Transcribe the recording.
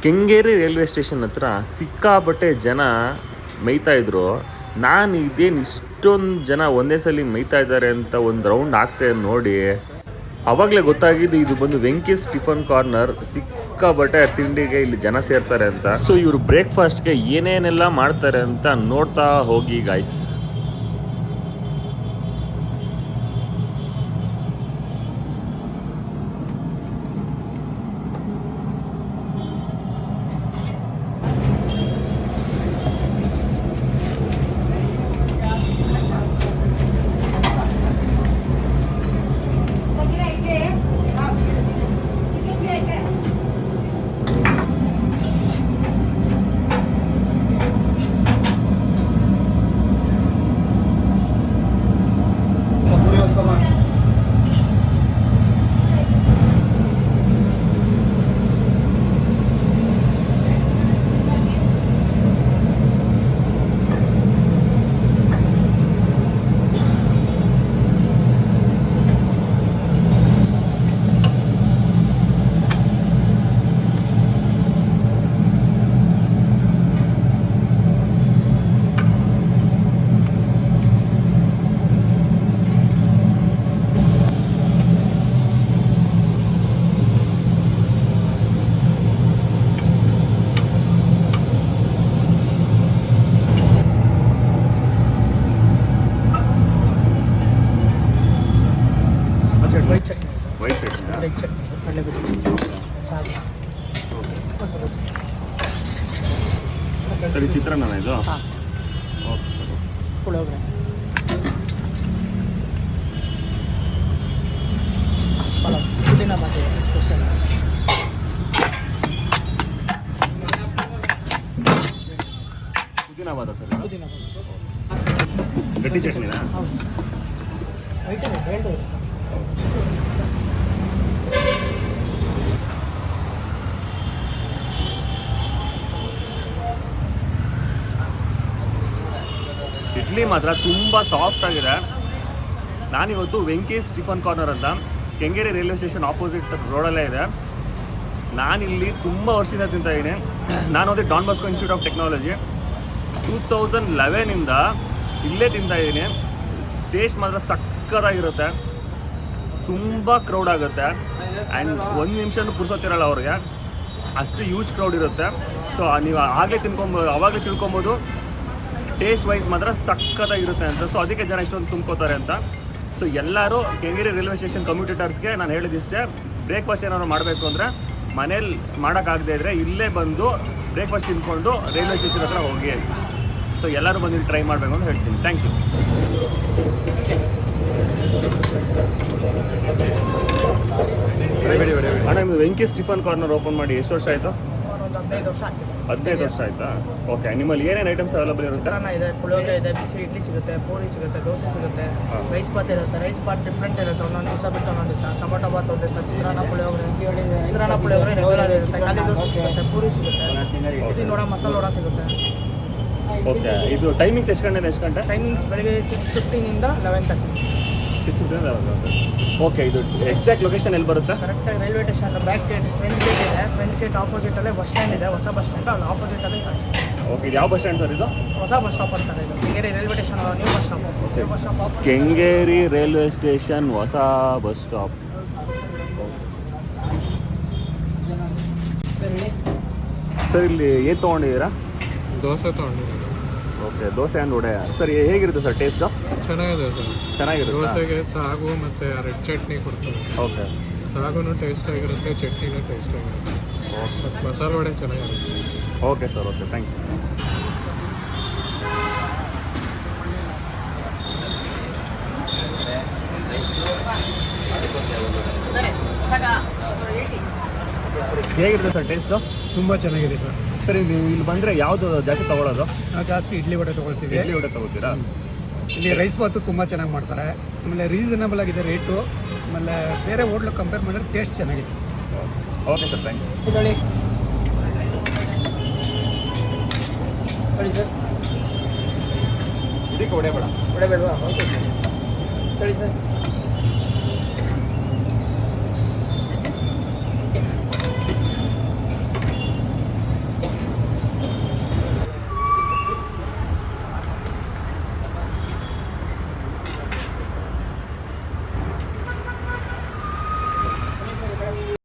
Kengeri railway station ಹತ್ರ ಸಿಕ್ಕಾಪಟ್ಟೆ ಜನ ಮೇಯ್ತಾ ಇದ್ರು. ನಾನು ಇದೇನು ಇಷ್ಟೊಂದು ಜನ ಒಂದೇ ಸಲ ಮೇಯ್ತಾ ಇದ್ದಾರೆ ಅಂತ ಒಂದು ರೌಂಡ್ ಆಗ್ತದೆ ನೋಡಿ ಅವಾಗಲೇ ಗೊತ್ತಾಗಿದ್ದು ಇದು ಬಂದು ವೆಂಕೀಸ್ ಟಿಫನ್ ಕಾರ್ನರ್. ಸಿಕ್ಕಾಪಟ್ಟೆ ತಿಂಡಿಗೆ ಇಲ್ಲಿ ಜನ ಸೇರ್ತಾರೆ ಅಂತ. ಸೊ ಇವರು ಬ್ರೇಕ್ಫಾಸ್ಟ್ಗೆ ಏನೇನೆಲ್ಲ ಮಾಡ್ತಾರೆ ಅಂತ ನೋಡ್ತಾ ಹೋಗಿ ಗಾಯ್ಸ್. ಸರಿ, ಚಿತ್ರಾನ್ನ ಇದು ಪುಳಿಯೋಗರೆ ಪುದೀನ ಬಾತ್ ಸ್ಪೆಷಲ್. ಪುದೀನ ಬಾತ್ ಸರ್. ಪುದೀನ ಬಾತ್ ಗಟ್ಟಿ ಚಟ್ನಿನಾ? ಹೌದು, ಐಟಮ್ ಎರಡು. ಇಡ್ಲಿ ಮಾತ್ರ ತುಂಬ ಸಾಫ್ಟ್ ಆಗಿದೆ. ನಾನಿವತ್ತು ವೆಂಕೀಸ್ ಟಿಫನ್ ಕಾರ್ನರ್ ಅಂತ ಕೆಂಗೇರಿ ರೈಲ್ವೆ ಸ್ಟೇಷನ್ ಆಪೋಸಿಟ್ ರೋಡಲ್ಲೇ ಇದೆ. ನಾನಿಲ್ಲಿ ತುಂಬ ವರ್ಷದಿಂದ ತಿಂತಾಯಿದ್ದೀನಿ. ನಾನು ಓದಿ Don Bosco institute of technology 2011ಇಂದ ಇಲ್ಲೇ ತಿಂತಾಯಿದ್ದೀನಿ. ಟೇಸ್ಟ್ ಮಾತ್ರ ಸಕ್ಕತ್ತಾಗಿರುತ್ತೆ. ತುಂಬ ಕ್ರೌಡ್ ಆಗುತ್ತೆ ಆ್ಯಂಡ್ ಒಂದು ನಿಮಿಷನೂ ಪುರ್ಸೋತಿರಲ್ಲ ಅವ್ರಿಗೆ, ಅಷ್ಟು ಯೂಜ್ ಕ್ರೌಡ್ ಇರುತ್ತೆ. ಸೊ ನೀವು ಆವಾಗಲೇ ತಿಳ್ಕೊಬೋದು ಟೇಸ್ಟ್ ವೈಸ್ ಮಾತ್ರ ಸಕ್ಕತ್ತಾಗಿರುತ್ತೆ ಅಂತ. ಸೊ ಅದಕ್ಕೆ ಜನ ಇಷ್ಟೊಂದು ತುಂಬ್ಕೋತಾರೆ ಅಂತ. ಸೊ ಎಲ್ಲರೂ ಕೆಂಗೇರಿ ರೈಲ್ವೆ ಸ್ಟೇಷನ್ ಕಮ್ಯೂಟೇಟರ್ಸ್ಗೆ ನಾನು ಹೇಳಿದಿಷ್ಟೇ, ಬ್ರೇಕ್ಫಾಸ್ಟ್ ಏನಾದ್ರು ಮಾಡಬೇಕು ಅಂದರೆ ಮನೇಲಿ ಮಾಡೋಕ್ಕಾಗದೇ ಇದ್ದರೆ ಇಲ್ಲೇ ಬಂದು ಬ್ರೇಕ್ಫಾಸ್ಟ್ ತಿಂದ್ಕೊಂಡು ರೈಲ್ವೆ ಸ್ಟೇಷನ್ ಹತ್ರ ಹೋಗಿ. ಸೊ ಎಲ್ಲರೂ ಬಂದು ಟ್ರೈ ಮಾಡಬೇಕು ಅಂತ ಹೇಳ್ತೀನಿ. Thank you. ಅಣ್ಣ, ನಿಮ್ಮದು ವೆಂಕೀಸ್ ಟಿಫನ್ ಕಾರ್ನರ್ ಓಪನ್ ಮಾಡಿ ಎಷ್ಟು ವರ್ಷ ಆಯಿತು? ಒಂದು 15 ವರ್ಷ ಆಗಿದೆ. 15 ವರ್ಷ ಆಯಿತಾ? ಓಕೆ. ನಿಮ್ಮಲ್ಲಿ ಏನೇನು ಐಟಮ್ಸ್ ಅವೈಲೇಬಲ್ ಇರುತ್ತೆ? ಚಿತ್ರಾನ್ನ ಇದೆ, ಪುಳಿಯೋಗರೆ ಇದೆ, ಬಿಸಿ ಇಡ್ಲಿ ಸಿಗುತ್ತೆ, ಪೂರಿ ಸಿಗುತ್ತೆ, ದೋಸೆ ಸಿಗುತ್ತೆ, ರೈಸ್ ಬಾತ್ ಇರುತ್ತೆ. ರೈಸ್ ಬಾತ್ ಡಿಫ್ರೆಂಟ್ ಇರುತ್ತೆ, ಒಂದೊಂದು ದಿವಸ ಬಿಟ್ಟು ಒಂದೊಂದು ದಿವಸ. ಟೊಮೊಟೊ ಬಾತ್ ಒಂದು ದಿವಸ, ಚಿತ್ರಾನ್ನ ಪುಳಿಯೋಗರೆ ರೆಗ್ಯುಲರ್ ಇರುತ್ತೆ. ಖಾಲಿ ದೋಸೆ ಸಿಗುತ್ತೆ, ಪೂರಿ ಸಿಗುತ್ತೆ, ಇದು ನೋಡ ಮಸಾಲೆ ವಡ ಸಿಗುತ್ತೆ. ಓಕೆ. ಇದು ಟೈಮಿಂಗ್ಸ್ ಎಷ್ಟು ಗಂಟೆ ಎಷ್ಟು ಗಂಟೆ? ಟೈಮಿಂಗ್ಸ್ ಬೆಳಗ್ಗೆ 6:15 11:30. 6:15. ಓಕೆ. ಇದು ಎಕ್ಸಾಕ್ಟ್ ಲೊಕೇಶನ್ ಎಲ್ಲಿ ಬರುತ್ತೆ? ಕರೆಕ್ಟಾಗಿ railway station back gate, front gate ಇದೆ. ಫ್ರಂಟ್ ಗೇಟ್ ಆಪೋಸಿಟಲ್ಲೇ ಬಸ್ ಸ್ಟ್ಯಾಂಡ್ ಇದೆ, ಹೊಸ ಬಸ್ ಸ್ಟ್ಯಾಂಡ್. ಅಲ್ಲಿ ಆಪೋಸಿಟಲ್ಲೇ ಓಕೆ. ಇದು ಯಾವ ಬಸ್ ಸ್ಟ್ಯಾಂಡ್ ಸರ್ ಇದು? ಹೊಸ ಬಸ್ ಸ್ಟಾಪ್ ಅಂತಾರೆ ಇದು. Kengeri railway station new bus stop. New bus stop Kengeri railway station ಹೊಸ ಬಸ್ ಸ್ಟಾಪ್. ಸರ್ ಇಲ್ಲಿ ಏನು ತೊಗೊಂಡಿದ್ದೀರಾ? ದೋಸೆ ತೊಗೊಂಡಿದ್ದೀವಿ. Okay. Dosa and vada. Sir ಹೇಗಿರುತ್ತೆ ಸರ್ ಟೇಸ್ಟು? ಚೆನ್ನಾಗಿದೆ ಸರ್. ಚೆನ್ನಾಗಿರುತ್ತೆ. ದೋಸೆಗೆ ಸಾಗು ಮತ್ತು ರೆಡ್ ಚಟ್ನಿ ಕೊಡ್ತಾರೆ. ಓಕೆ. ಸಾಗುನು ಟೇಸ್ಟ್ ಆಗಿರುತ್ತೆ, ಚಟ್ನಿನೂ ಟೇಸ್ಟ್ ಆಗಿರುತ್ತೆ. ಮತ್ತು ಮಸಾಲೆ ವಡೆ ಚೆನ್ನಾಗಿರುತ್ತೆ. Okay sir. Okay, thank you. ಹೇಗಿರುತ್ತೆ ಸರ್ ಟೇಸ್ಟು? ತುಂಬ ಚೆನ್ನಾಗಿದೆ ಸರ್. ಸರ್ ನೀವು ಇಲ್ಲಿ ಬಂದರೆ ಯಾವುದು ಜಾಸ್ತಿ ತೊಗೊಳ್ಳೋದು? ನಾವು ಜಾಸ್ತಿ ಇಡ್ಲಿ ವಡೆ ತೊಗೊಳ್ತೀವಿ. ಇಡ್ಲಿ ವಡೆ ತೊಗೋತೀರಾ? ಇಲ್ಲಿ ರೈಸ್ ಬಾತು ತುಂಬ ಚೆನ್ನಾಗಿ ಮಾಡ್ತಾರೆ. ಆಮೇಲೆ ರೀಸನಬಲ್ ಆಗಿದೆ ರೇಟು. ಆಮೇಲೆ ಬೇರೆ ಹೋಟ್ಲು ಕಂಪೇರ್ ಮಾಡಿದ್ರೆ ಟೇಸ್ಟ್ ಚೆನ್ನಾಗಿದೆ. Okay sir, thank you. ಇದಳಿ ಸರ್, ಇದಕ್ಕೆ ವಡೆ ಬೇಡ? ವಡೆ ಬೇಡವಾ? ಓಕೆ ಸರಿ ಸರ್.